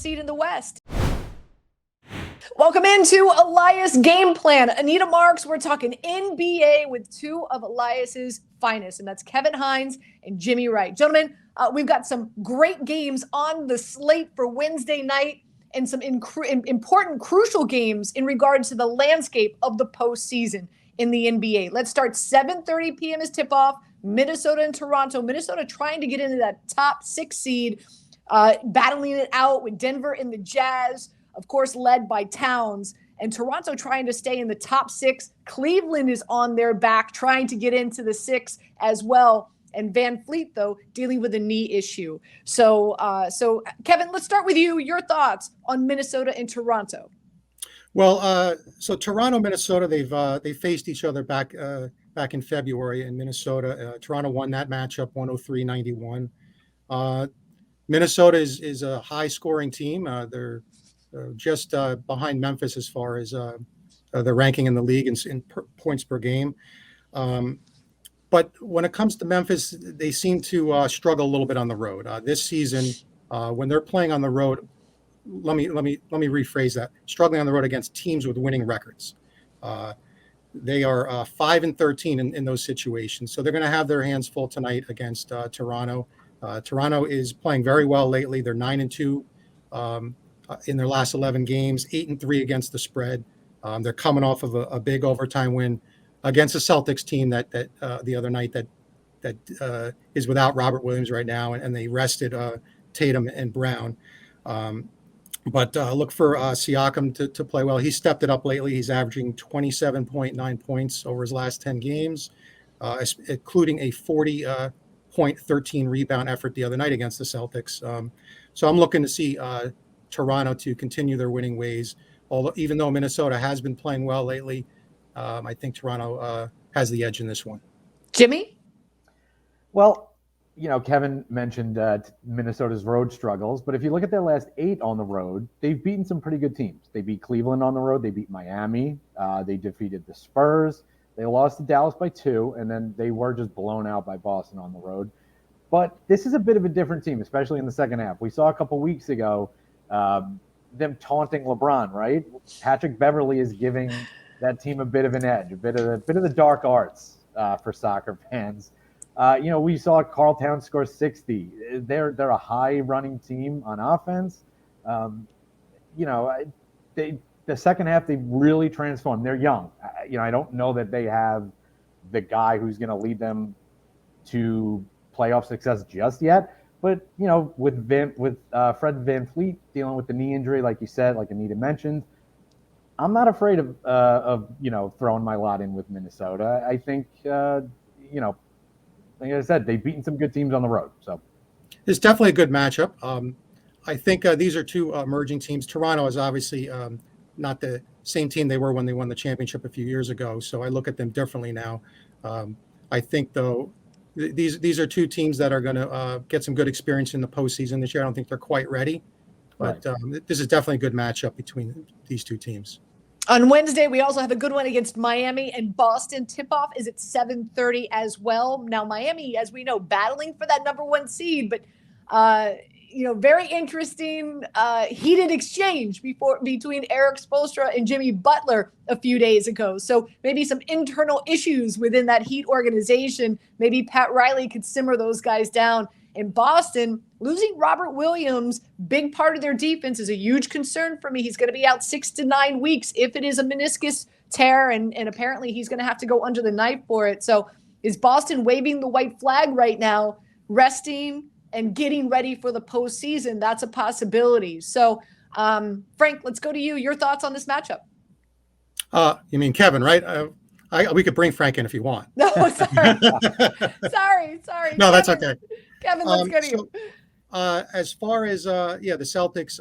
seed in the West. Welcome into Elias Game Plan. Anita Marks, we're talking NBA with two of Elias's finest, and that's Kevin Hines and Jimmy Wright. Gentlemen, we've got some great games on the slate for Wednesday night and some important, crucial games in regards to the landscape of the postseason in the NBA. Let's start 7:30 p.m. is tip-off, Minnesota and Toronto. Minnesota trying to get into that top 6 seed, battling it out with Denver and the Jazz, of course, led by Towns, and Toronto trying to stay in the top 6. Cleveland is on their back, trying to get into the 6 as well. And Van Fleet, though, dealing with a knee issue. So Kevin, let's start with you. Your thoughts on Minnesota and Toronto. Well, so Toronto, Minnesota, they faced each other back in February in Minnesota. Toronto won that matchup 103-91. Minnesota is a high-scoring team. They're just behind Memphis as far as the ranking in the league in points per game. But when it comes to Memphis, they seem to struggle a little bit on the road. This season, when they're playing on the road, let me rephrase that. Struggling on the road against teams with winning records. They are 5-13 in those situations. So they're going to have their hands full tonight against Toronto. Toronto is playing very well lately. They're 9-2 in their last 11 games, 8-3 against the spread. They're coming off of a big overtime win against a Celtics team that the other night that is without Robert Williams right now, and they rested Tatum and Brown. But look for Siakam to play well. He's stepped it up lately. He's averaging 27.9 points over his last 10 games, including a 40.13 rebound effort the other night against the Celtics. So I'm looking to see Toronto to continue their winning ways. Although, even though Minnesota has been playing well lately, I think Toronto has the edge in this one. Jimmy? Well, Kevin mentioned Minnesota's road struggles, but if you look at their last 8 on the road, they've beaten some pretty good teams. They beat Cleveland on the road. They beat Miami. They defeated the Spurs. They lost to Dallas by 2, and then they were just blown out by Boston on the road. But this is a bit of a different team, especially in the second half. We saw a couple weeks ago them taunting LeBron, right? Patrick Beverley is giving that team a bit of an edge, a bit of the dark arts for soccer fans. We saw Karl Towns score 60. They're a high running team on offense. The second half they really transformed. They're young. I don't know that they have the guy who's going to lead them to playoff success just yet. But with Fred Van Fleet dealing with the knee injury, like you said, like Anita mentioned, I'm not afraid of throwing my lot in with Minnesota. I think like I said, they've beaten some good teams on the road. So it's definitely a good matchup. I think these are two emerging teams. Toronto is obviously not the same team they were when they won the championship a few years ago. So I look at them differently now. I think, though, these are two teams that are going to get some good experience in the postseason this year. I don't think they're quite ready. But this is definitely a good matchup between these two teams. On Wednesday, we also have a good one against Miami and Boston. Tip-off is at 7:30 as well. Now, Miami, as we know, battling for that number 1 seed, but very interesting, heated exchange between Eric Spoelstra and Jimmy Butler a few days ago. So maybe some internal issues within that Heat organization. Maybe Pat Riley could simmer those guys down. In Boston, losing Robert Williams, big part of their defense, is a huge concern for me. He's going to be out 6 to 9 weeks if it is a meniscus tear, and apparently he's going to have to go under the knife for it. So is Boston waving the white flag right now, resting and getting ready for the postseason? That's a possibility. So, Frank, let's go to you. Your thoughts on this matchup? You mean Kevin, right? We could bring Frank in if you want. No, sorry. sorry. No, that's okay. Kevin, let's go to you. As far as the Celtics,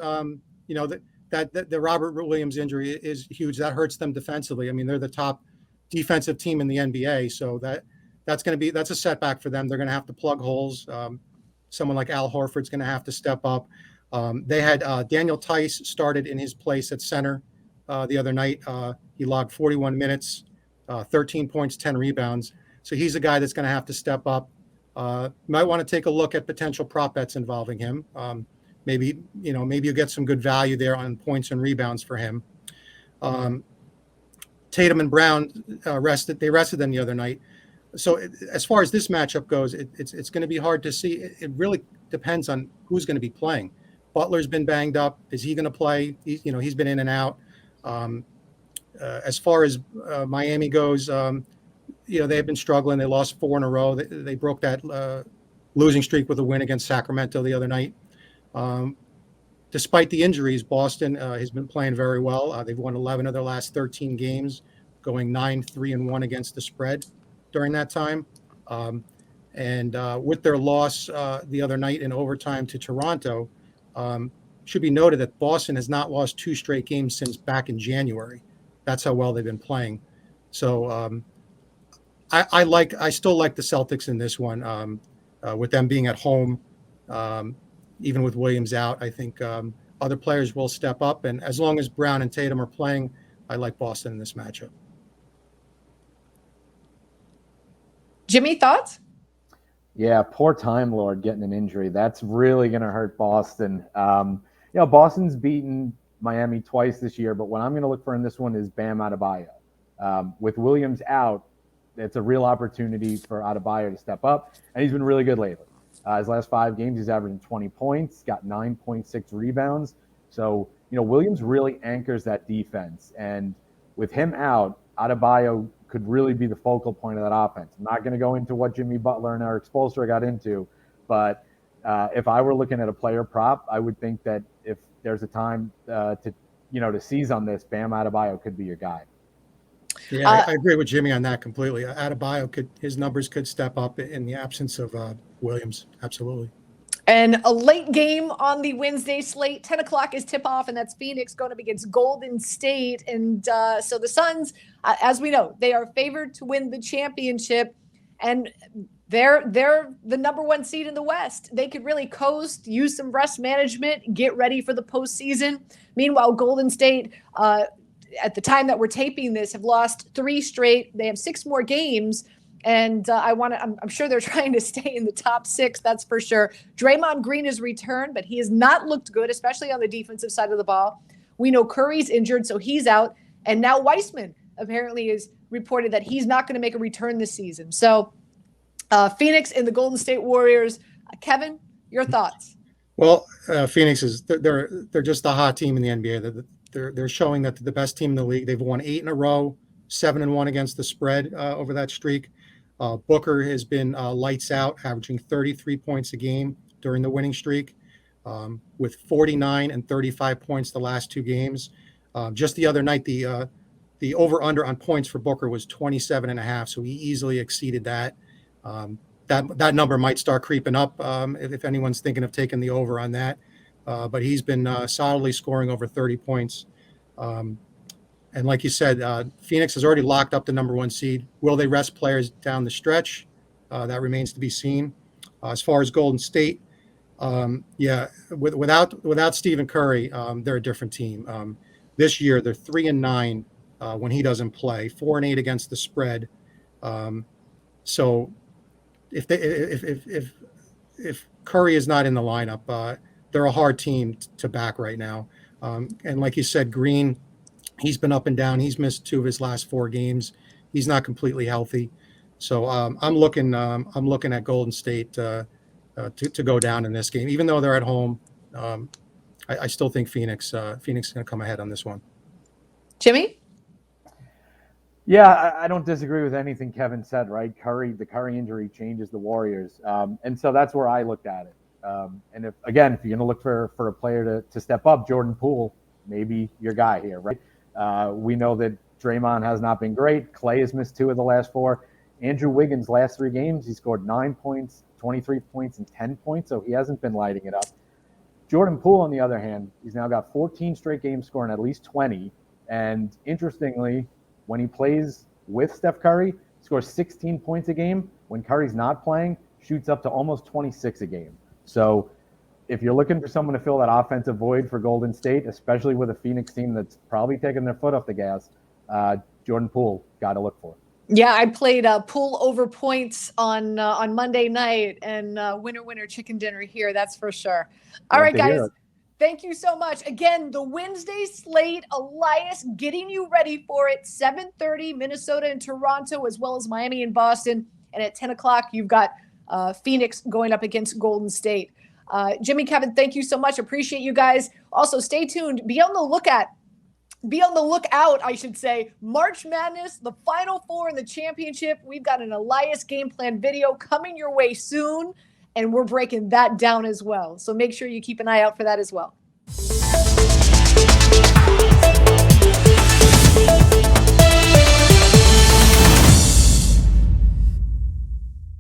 the Robert Williams injury is huge. That hurts them defensively. I mean, they're the top defensive team in the NBA, so that's a setback for them. They're going to have to plug holes. Someone like Al Horford's going to have to step up. They had Daniel Tice started in his place at center the other night. He logged 41 minutes, 13 points, 10 rebounds. So he's a guy that's going to have to step up. Might want to take a look at potential prop bets involving him. maybe you'll get some good value there on points and rebounds for him. Tatum and Brown rested them the other night. So as far as this matchup goes, it's going to be hard to see. It really depends on who's going to be playing. Butler's been banged up. Is he going to play? He's been in and out. As far as Miami goes, they've been struggling. They lost 4 in a row. They broke that losing streak with a win against Sacramento the other night. Despite the injuries, Boston has been playing very well. They've won 11 of their last 13 games, going 9-3-1 against the spread during that time. And with their loss the other night in overtime to Toronto, should be noted that Boston has not lost 2 straight games since back in January. That's how well they've been playing. So I still like the Celtics in this one, with them being at home. Even with Williams out, I think other players will step up. And as long as Brown and Tatum are playing, I like Boston in this matchup. Jimmy, thoughts? Yeah, poor Time Lord getting an injury. That's really going to hurt Boston. Boston's beaten Miami twice this year, but what I'm going to look for in this one is Bam Adebayo. With Williams out, it's a real opportunity for Adebayo to step up, and he's been really good lately. His last 5 games, he's averaging 20 points, got 9.6 rebounds. So, Williams really anchors that defense. And with him out, Adebayo could really be the focal point of that offense. I'm not going to go into what Jimmy Butler and Eric Spoelstra got into, but if I were looking at a player prop, I would think that if there's a time to seize on this, Bam Adebayo could be your guy. Yeah, I agree with Jimmy on that completely. Adebayo his numbers could step up in the absence of Williams. Absolutely. And a late game on the Wednesday slate, 10 o'clock is tip-off, and that's Phoenix going up against Golden State. And so the Suns, as we know, they are favored to win the championship, and they're the number 1 seed in the West. They could really coast, use some rest management, get ready for the postseason. Meanwhile, Golden State, at the time that we're taping this, have lost 3 straight. They have 6 more games. And I'm sure they're trying to stay in the top 6. That's for sure. Draymond Green has returned, but he has not looked good, especially on the defensive side of the ball. We know Curry's injured, so he's out. And now Weissman apparently is reported that he's not going to make a return this season. So Phoenix and the Golden State Warriors. Kevin, your thoughts? Well, Phoenix they're just the hot team in the NBA. They're showing that they're the best team in the league. They've won 8 in a row, 7-1 against the spread over that streak. Booker has been lights out, averaging 33 points a game during the winning streak, with 49 and 35 points the last 2 games. Just the other night, the over-under on points for Booker was 27.5, so he easily exceeded that. That number might start creeping up if anyone's thinking of taking the over on that. But he's been solidly scoring over 30 points. And like you said, Phoenix has already locked up the number 1 seed. Will they rest players down the stretch? That remains to be seen. As far as Golden State, without Stephen Curry, they're a different team. This year, they're 3-9 when he doesn't play, 4-8 against the spread. So if Curry is not in the lineup, they're a hard team to back right now. And like you said, Green, he's been up and down. He's missed 2 of his last 4 games. He's not completely healthy. So I'm looking at Golden State to go down in this game. Even though they're at home, I still think Phoenix is going to come ahead on this one. Jimmy? Yeah, I don't disagree with anything Kevin said, right? The Curry injury changes the Warriors. And so that's where I looked at it. And if you're going to look for a player to step up, Jordan Poole, maybe your guy here, right? We know that Draymond has not been great. Clay has missed 2 of the last 4. Andrew Wiggins' last 3 games, he scored 9 points, 23 points, and 10 points, so he hasn't been lighting it up. Jordan Poole, on the other hand, he's now got 14 straight games scoring at least 20. And interestingly, when he plays with Steph Curry, he scores 16 points a game. When Curry's not playing, shoots up to almost 26 a game. So if you're looking for someone to fill that offensive void for Golden State, especially with a Phoenix team that's probably taking their foot off the gas, Jordan Poole, got to look for it. Yeah, I played pool over points on Monday night, and winner chicken dinner here. That's for sure. All Love right, to hear guys. it. Thank you so much. Again, the Wednesday slate, Elias getting you ready for it. 7:30, Minnesota and Toronto, as well as Miami and Boston. And at 10 o'clock, you've got Phoenix going up against Golden State. Jimmy, Kevin, thank you so much. Appreciate you guys. Also, stay tuned. Be on the lookout, I should say. March Madness, the Final Four in the championship. We've got an Elias game plan video coming your way soon, and we're breaking that down as well. So make sure you keep an eye out for that as well.